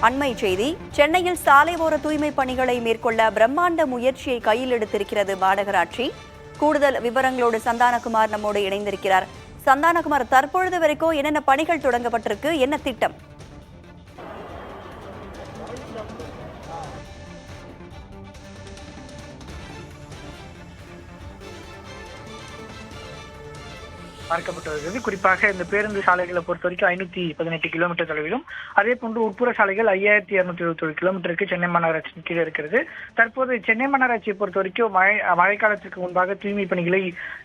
அண்மை செய்தி. சென்னையில் சாலை ஓர தூய்மை பணிகளை மேற்கொள்ள பிரம்மாண்ட முயற்சியை கையில் எடுத்திருக்கிறது மாநகராட்சி. கூடுதல் விவரங்களோடு சந்தானகுமார் நம்மோடு இணைந்திருக்கிறார். சந்தானகுமார், தற்பொழுது வரைக்கும் என்னென்ன பணிகள் தொடங்கப்பட்டிருக்கு, என்ன திட்டம்? பார்க்கப்பட்டு வருகிறது. குறிப்பாக இந்த பேருந்து சாலைகளை பொறுத்த வரைக்கும் 518 கிலோமீட்டர் தொலைவிலும், அதே போன்று உட்புற சாலைகள் 5221 கிலோமீட்டருக்கு சென்னை மாநகராட்சியின் கீழே இருக்கிறது. தற்போது சென்னை மாநகராட்சியை பொறுத்த வரைக்கும் மழைக்காலத்திற்கு முன்பாக தூய்மை பணிகளை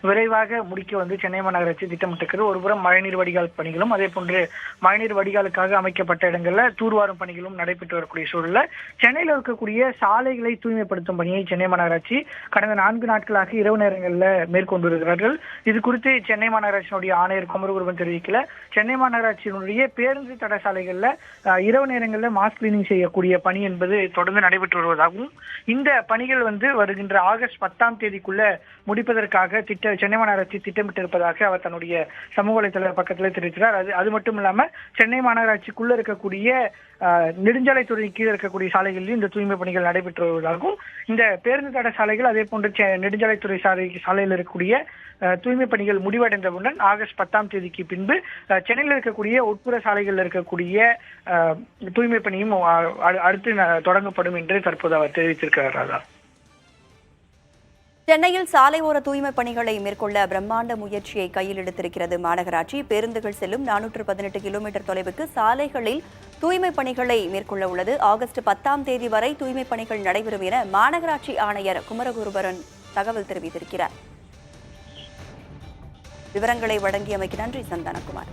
விரைவாக முடிக்க சென்னை மாநகராட்சி திட்டமிட்டிருக்கிறது. ஒருபுறம் மழைநீர் வடிகால் பணிகளும், அதே போன்று மழைநீர் வடிகாலுக்காக அமைக்கப்பட்ட இடங்களில் தூர்வாரும் பணிகளும் நடைபெற்று வரக்கூடிய சூழல்ல சென்னையில் இருக்கக்கூடிய சாலைகளை தூய்மைப்படுத்தும் பணியை சென்னை மாநகராட்சி கடந்த 4 நாட்களாக இரவு நேரங்களில் மேற்கொண்டு வருகிறார்கள். இது குறித்து சென்னை மாநகராட்சியினுடைய ஆணையர் குமரகுருபரன் தெரிவிக்கல. சென்னை மாநகராட்சியினுடைய பேருந்து தட சாலைகள்ல இரவு நேரங்களில் மாஸ் கிளீனிங் செய்யக்கூடிய பணி என்பது தொடர்ந்து நடைபெற்று வருவதாகவும், இந்த பணிகள் வருகின்ற ஆகஸ்ட் 10ஆம் தேதிக்குள்ள முடிப்பதற்காக சென்னை மாநகராட்சி திட்டமிட்டிருப்பதாக அவர் தன்னுடைய சமூக வலைதள பக்கத்தில் தெரிவித்தார். அது மட்டும் இல்லாம சென்னை மாநகராட்சிக்குள்ள இருக்கக்கூடிய நெடுஞ்சாலைத்துறை கீழே இருக்கக்கூடிய சாலைகளில் இந்த தூய்மை பணிகள் நடைபெற்று வருவதாகவும், இந்த பேருந்து தட சாலைகள் அதே போன்று நெடுஞ்சாலைத்துறை சாலையில் இருக்கக்கூடிய தூய்மை பணிகள் முடிவடைந்தவுடன் ஆகஸ்ட் 10ஆம் தேதிக்கு பின்பு சென்னையில் இருக்கக்கூடிய உட்புற சாலைகளில் இருக்கக்கூடிய தூய்மை பணியும் அடுத்து தொடங்கப்படும் என்று தற்போது அவர் தெரிவித்திருக்கிறார். ராதா, சென்னையில் சாலை ஓர தூய்மை பணிகளை மேற்கொள்ள பிரம்மாண்ட முயற்சியை கையில் எடுத்திருக்கிறது மாநகராட்சி. பேருந்துகள் செல்லும் 418 கிலோமீட்டர் தொலைவுக்கு சாலைகளில் தூய்மை பணிகளை மேற்கொள்ள உள்ளது. ஆகஸ்ட் 10ஆம் தேதி வரை தூய்மை பணிகள் நடைபெறும் என மாநகராட்சி ஆணையர் குமரகுருபரன் தகவல் தெரிவித்திருக்கிறார். விவரங்களை வழங்கியமைக்கு நன்றி சந்தானகுமார்.